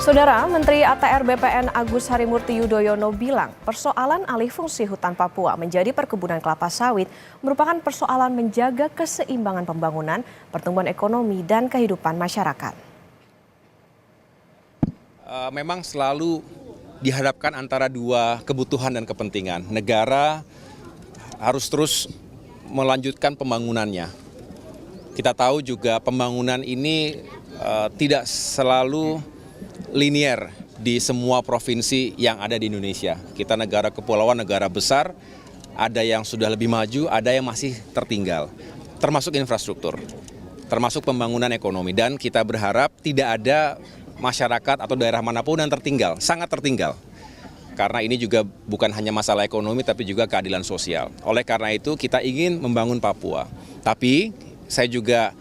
Saudara Menteri ATR BPN Agus Harimurti Yudhoyono bilang persoalan alih fungsi hutan Papua menjadi perkebunan kelapa sawit merupakan persoalan menjaga keseimbangan pembangunan, pertumbuhan ekonomi, dan kehidupan masyarakat. Memang selalu dihadapkan antara dua kebutuhan dan kepentingan. Negara harus terus melanjutkan pembangunannya. Kita tahu juga pembangunan ini tidak selalu linier di semua provinsi yang ada di Indonesia. Kita negara kepulauan, negara besar, ada yang sudah lebih maju, ada yang masih tertinggal. Termasuk infrastruktur, termasuk pembangunan ekonomi. Dan kita berharap tidak ada masyarakat atau daerah manapun yang tertinggal, sangat tertinggal. Karena ini juga bukan hanya masalah ekonomi, tapi juga keadilan sosial. Oleh karena itu kita ingin membangun Papua. Tapi saya juga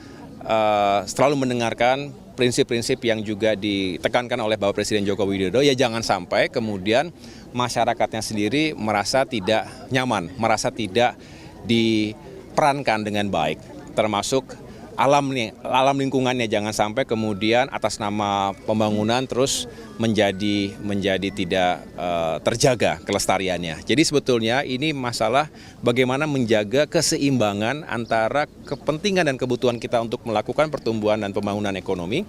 selalu mendengarkan prinsip-prinsip yang juga ditekankan oleh Bapak Presiden Joko Widodo, ya jangan sampai kemudian masyarakatnya sendiri merasa tidak nyaman, merasa tidak diperankan dengan baik, termasuk alam lingkungannya. Jangan sampai kemudian atas nama pembangunan terus menjadi tidak terjaga kelestariannya. Jadi sebetulnya ini masalah bagaimana menjaga keseimbangan antara kepentingan dan kebutuhan kita untuk melakukan pertumbuhan dan pembangunan ekonomi.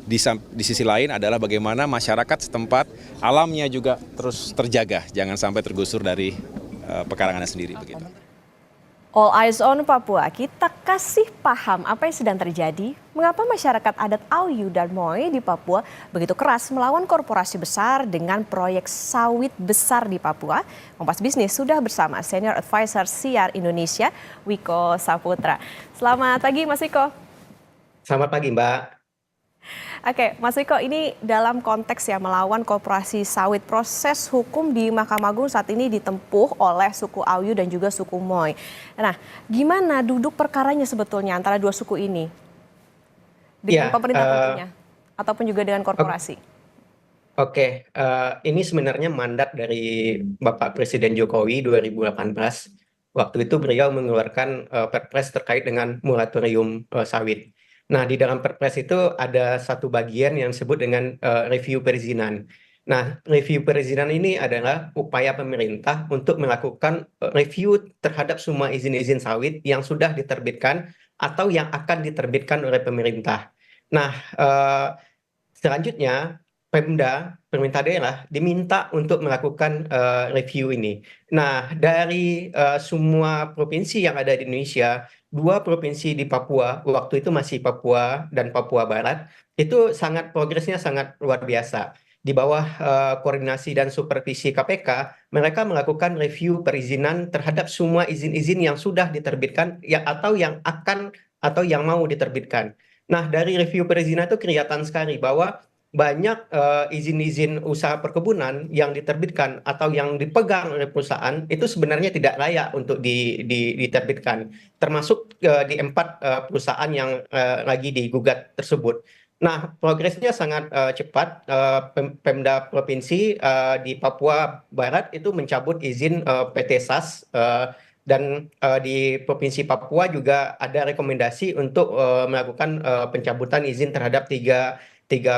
Di sisi lain adalah bagaimana masyarakat setempat alamnya juga terus terjaga, jangan sampai tergusur dari pekarangannya sendiri begitu. All Eyes on Papua, kita kasih paham apa yang sedang terjadi, mengapa masyarakat adat Auyu dan Moi di Papua begitu keras melawan korporasi besar dengan proyek sawit besar di Papua. Kompas Bisnis sudah bersama Senior Advisor Siar Indonesia, Wiko Saputra. Selamat pagi Mas Wiko. Selamat pagi Mbak. Oke, Mas Wiko, ini dalam konteks ya melawan korporasi sawit, proses hukum di Mahkamah Agung saat ini ditempuh oleh suku Auyu dan juga suku Moi. Nah, gimana duduk perkaranya sebetulnya antara dua suku ini? Dengan pemerintah tentunya, ataupun juga dengan korporasi? Oke, ini sebenarnya mandat dari Bapak Presiden Jokowi 2018. Waktu itu beliau mengeluarkan Perpres terkait dengan moratorium sawit. Nah, di dalam Perpres itu ada satu bagian yang disebut dengan review perizinan. Nah, review perizinan ini adalah upaya pemerintah untuk melakukan review terhadap semua izin-izin sawit yang sudah diterbitkan atau yang akan diterbitkan oleh pemerintah. Nah, selanjutnya pemerintah daerah diminta untuk melakukan review ini. Nah, dari semua provinsi yang ada di Indonesia, dua provinsi di Papua, waktu itu masih Papua dan Papua Barat, itu progresnya sangat luar biasa. Di bawah koordinasi dan supervisi KPK, mereka melakukan review perizinan terhadap semua izin-izin yang sudah diterbitkan atau yang akan atau yang mau diterbitkan. Nah, dari review perizinan itu kelihatan sekali bahwa banyak izin-izin usaha perkebunan yang diterbitkan atau yang dipegang oleh perusahaan itu sebenarnya tidak layak untuk diterbitkan, termasuk di 4 perusahaan yang lagi digugat tersebut. Nah, progresnya sangat cepat. Pemda provinsi di Papua Barat itu mencabut izin PT SAS, dan di Provinsi Papua juga ada rekomendasi untuk melakukan pencabutan izin terhadap tiga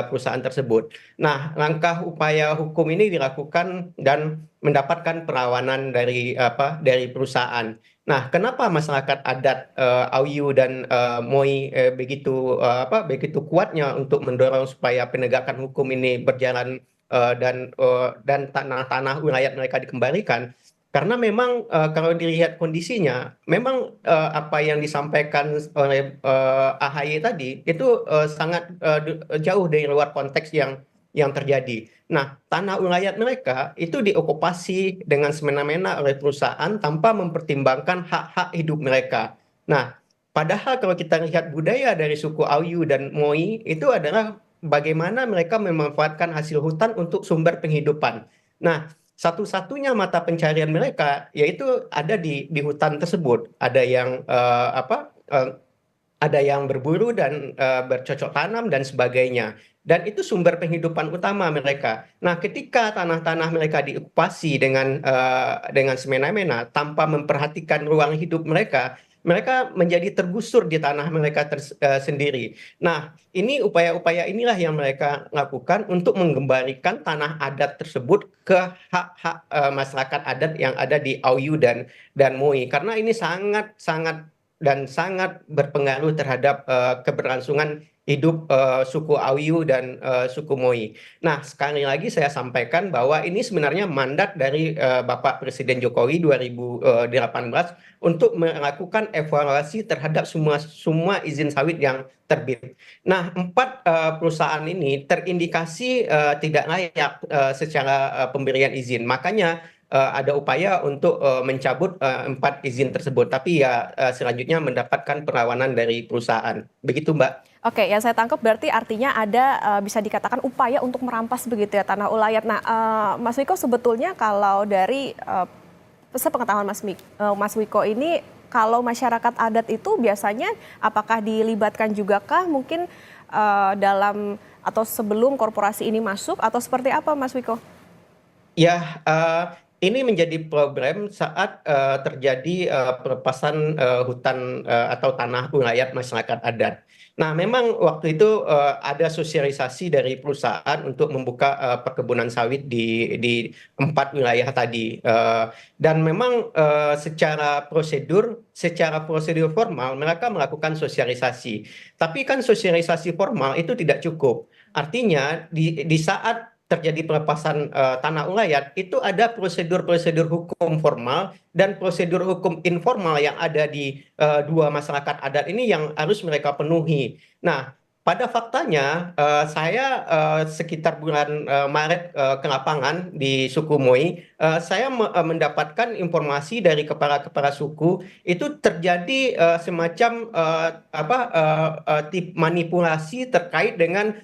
perusahaan tersebut. Nah, langkah upaya hukum ini dilakukan dan mendapatkan perlawanan dari perusahaan. Nah, kenapa masyarakat adat Auyu dan Moi begitu kuatnya untuk mendorong supaya penegakan hukum ini berjalan dan tanah-tanah wilayah mereka dikembalikan? Karena memang kalau dilihat kondisinya, memang apa yang disampaikan oleh AHY tadi itu sangat jauh dari luar konteks yang terjadi. Nah, tanah wilayah mereka itu diokupasi dengan semena-mena oleh perusahaan tanpa mempertimbangkan hak-hak hidup mereka. Nah, padahal kalau kita lihat budaya dari suku Auyu dan Moi itu adalah bagaimana mereka memanfaatkan hasil hutan untuk sumber penghidupan. Nah, satu-satunya mata pencarian mereka yaitu ada di hutan tersebut. Ada yang berburu dan bercocok tanam dan sebagainya. Dan itu sumber penghidupan utama mereka. Nah, ketika tanah-tanah mereka diokupasi dengan semena-mena tanpa memperhatikan ruang hidup mereka, mereka menjadi tergusur di tanah mereka sendiri. Nah, ini upaya-upaya inilah yang mereka lakukan untuk menggembalikan tanah adat tersebut ke hak-hak masyarakat adat yang ada di Oyu dan Moi, karena ini sangat sangat dan sangat berpengaruh terhadap keberlangsungan hidup suku Oyu dan suku Moi. Nah, sekali lagi saya sampaikan bahwa ini sebenarnya mandat dari Bapak Presiden Jokowi 2018 untuk melakukan evaluasi terhadap semua izin sawit yang terbit. Nah, 4 perusahaan ini terindikasi tidak layak secara pemberian izin. Makanya ada upaya untuk mencabut 4 izin tersebut. Tapi ya selanjutnya mendapatkan perlawanan dari perusahaan. Begitu, Mbak. Oke, yang saya tangkap berarti artinya ada bisa dikatakan upaya untuk merampas begitu ya tanah ulayat. Nah, Mas Wiko sebetulnya kalau dari sepengetahuan Mas Wiko ini, kalau masyarakat adat itu biasanya apakah dilibatkan juga kah mungkin dalam atau sebelum korporasi ini masuk atau seperti apa, Mas Wiko? Ya, ini menjadi problem saat terjadi pelepasan hutan atau tanah ulayat masyarakat adat. Nah, memang waktu itu ada sosialisasi dari perusahaan untuk membuka perkebunan sawit di 4 wilayah tadi. Dan memang secara prosedur formal mereka melakukan sosialisasi. Tapi kan sosialisasi formal itu tidak cukup. Artinya di saat terjadi pelepasan tanah ulayat, itu ada prosedur-prosedur hukum formal dan prosedur hukum informal yang ada di dua masyarakat adat ini yang harus mereka penuhi. Nah, pada faktanya saya sekitar bulan Maret ke lapangan di suku Moi, saya mendapatkan informasi dari kepala-kepala suku itu terjadi semacam manipulasi terkait dengan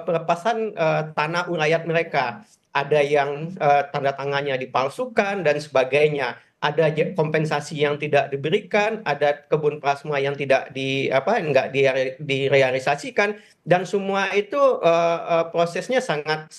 pelepasan tanah ulayat mereka. Ada yang tanda tangannya dipalsukan dan sebagainya. Ada kompensasi yang tidak diberikan, ada kebun plasma yang enggak direalisasikan, dan semua itu prosesnya sangat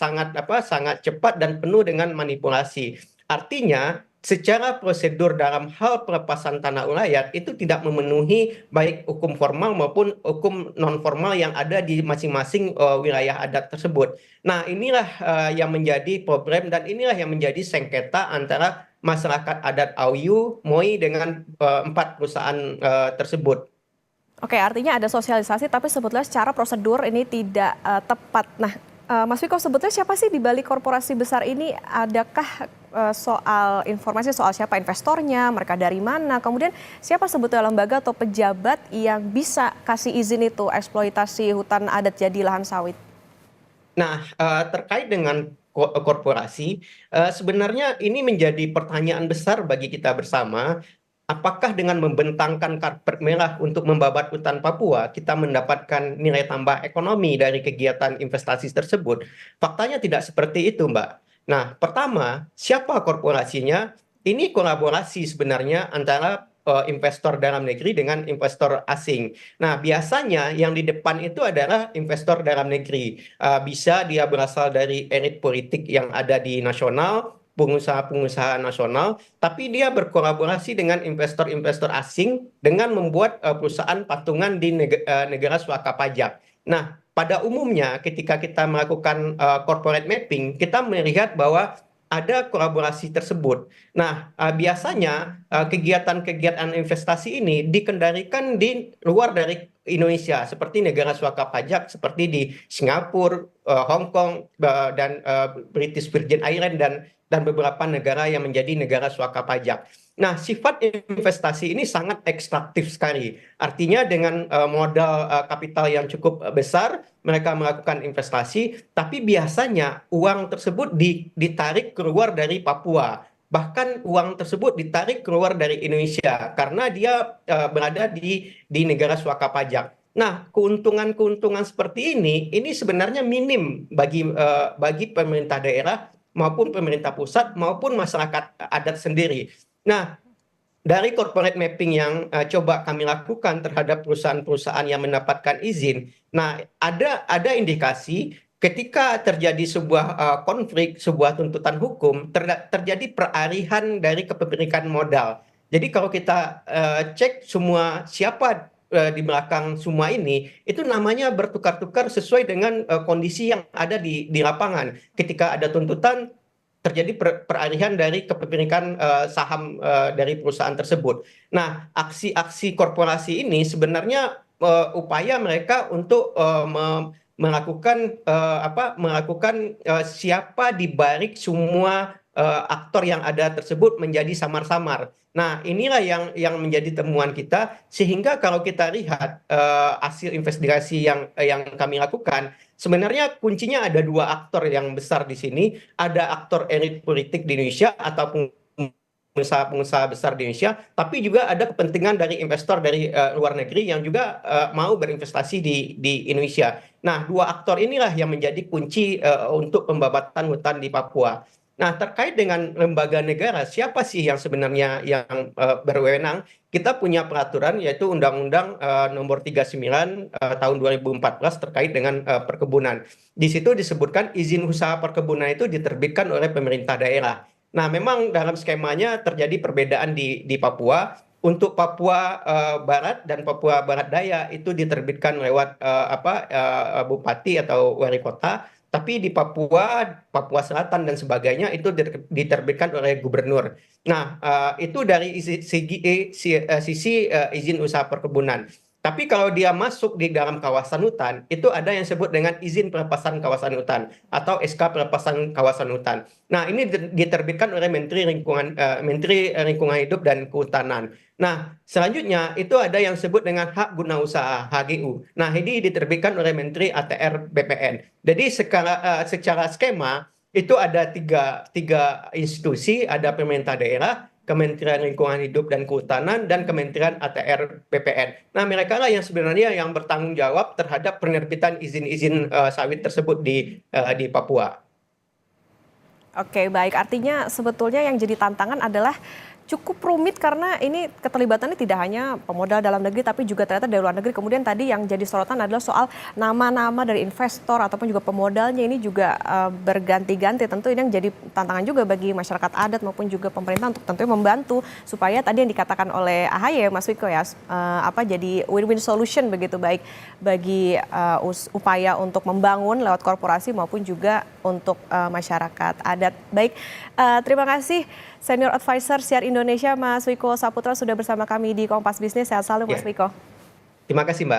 cepat dan penuh dengan manipulasi. Artinya, secara prosedur dalam hal pelepasan tanah ulayat itu tidak memenuhi baik hukum formal maupun hukum non formal yang ada di masing-masing wilayah adat tersebut. Nah, inilah yang menjadi problem dan inilah yang menjadi sengketa antara masyarakat adat Oyu, Moi dengan 4 perusahaan tersebut. Oke, artinya ada sosialisasi tapi sebetulnya secara prosedur ini tidak tepat. Nah, Mas Wiko, sebetulnya siapa sih di balik korporasi besar ini? Adakah soal informasi soal siapa investornya, mereka dari mana, kemudian siapa sebetulnya lembaga atau pejabat yang bisa kasih izin itu eksploitasi hutan adat jadi lahan sawit? Nah, terkait dengan korporasi, sebenarnya ini menjadi pertanyaan besar bagi kita bersama. Apakah dengan membentangkan karpet merah untuk membabat hutan Papua, kita mendapatkan nilai tambah ekonomi dari kegiatan investasi tersebut? Faktanya tidak seperti itu, Mbak. Nah, pertama, siapa korporasinya? Ini kolaborasi sebenarnya antara investor dalam negeri dengan investor asing. Nah, biasanya yang di depan itu adalah investor dalam negeri. Bisa dia berasal dari elit politik yang ada di nasional, pengusaha-pengusaha nasional, tapi dia berkolaborasi dengan investor-investor asing dengan membuat perusahaan patungan di negara suaka pajak. Nah, pada umumnya ketika kita melakukan corporate mapping, kita melihat bahwa ada kolaborasi tersebut. Nah, biasanya kegiatan-kegiatan investasi ini dikendalikan di luar dari Indonesia, seperti negara suaka pajak, seperti di Singapura, Hong Kong, dan British Virgin Island, dan beberapa negara yang menjadi negara suaka pajak. Nah, sifat investasi ini sangat ekstraktif sekali. Artinya dengan modal kapital yang cukup besar, mereka melakukan investasi, tapi biasanya uang tersebut ditarik keluar dari Papua. Bahkan uang tersebut ditarik keluar dari Indonesia karena dia berada di negara suaka pajak. Nah, keuntungan-keuntungan seperti ini sebenarnya minim bagi pemerintah daerah maupun pemerintah pusat maupun masyarakat adat sendiri. Nah, dari corporate mapping yang coba kami lakukan terhadap perusahaan-perusahaan yang mendapatkan izin, nah ada indikasi ketika terjadi sebuah konflik, sebuah tuntutan hukum, terjadi peralihan dari kepemilikan modal. Jadi kalau kita cek semua siapa di belakang semua ini, itu namanya bertukar-tukar sesuai dengan kondisi yang ada di lapangan. Ketika ada tuntutan, terjadi peralihan dari kepemilikan saham dari perusahaan tersebut. Nah, aksi-aksi korporasi ini sebenarnya upaya mereka untuk melakukan siapa di balik semua aktor yang ada tersebut menjadi samar-samar. Nah, inilah yang menjadi temuan kita, sehingga kalau kita lihat hasil investigasi yang kami lakukan, sebenarnya kuncinya ada dua aktor yang besar di sini. Ada aktor elit politik di Indonesia ataupun pengusaha-pengusaha besar di Indonesia, tapi juga ada kepentingan dari investor dari luar negeri yang juga mau berinvestasi di Indonesia. Nah, dua aktor inilah yang menjadi kunci untuk pembabatan hutan di Papua. Nah, terkait dengan lembaga negara, siapa sih yang sebenarnya yang berwenang? Kita punya peraturan, yaitu Undang-Undang Nomor 39 tahun 2014 terkait dengan perkebunan. Di situ disebutkan izin usaha perkebunan itu diterbitkan oleh pemerintah daerah. Nah, memang dalam skemanya terjadi perbedaan di Papua. Untuk Papua Barat dan Papua Barat Daya itu diterbitkan lewat bupati atau wali kota. Tapi di Papua Selatan dan sebagainya itu diterbitkan oleh gubernur. Nah, itu dari sisi izin usaha perkebunan. Tapi kalau dia masuk di dalam kawasan hutan, itu ada yang disebut dengan izin pelepasan kawasan hutan atau SK pelepasan kawasan hutan. Nah, ini diterbitkan oleh Menteri Lingkungan Hidup dan Kehutanan. Nah, selanjutnya itu ada yang disebut dengan hak guna usaha (HGU). Nah, ini diterbitkan oleh Menteri ATR BPN. Jadi secara skema itu ada tiga institusi, ada pemerintah daerah, Kementerian Lingkungan Hidup dan Kehutanan, dan Kementerian ATR BPN. Nah, mereka lah yang sebenarnya yang bertanggung jawab terhadap penerbitan izin-izin sawit tersebut di Papua. Oke, baik. Artinya sebetulnya yang jadi tantangan adalah cukup rumit karena ini keterlibatannya tidak hanya pemodal dalam negeri tapi juga ternyata dari luar negeri. Kemudian tadi yang jadi sorotan adalah soal nama-nama dari investor ataupun juga pemodalnya ini juga berganti-ganti. Tentu ini yang jadi tantangan juga bagi masyarakat adat maupun juga pemerintah untuk tentunya membantu supaya tadi yang dikatakan oleh AHY Mas Wiko ya jadi win-win solution begitu, baik bagi upaya untuk membangun lewat korporasi maupun juga untuk masyarakat adat. Baik, terima kasih Senior Advisor Siar Indonesia Mas Wiko Saputra sudah bersama kami di Kompas Bisnis. Sehat selalu Mas Wiko. Terima kasih Mbak.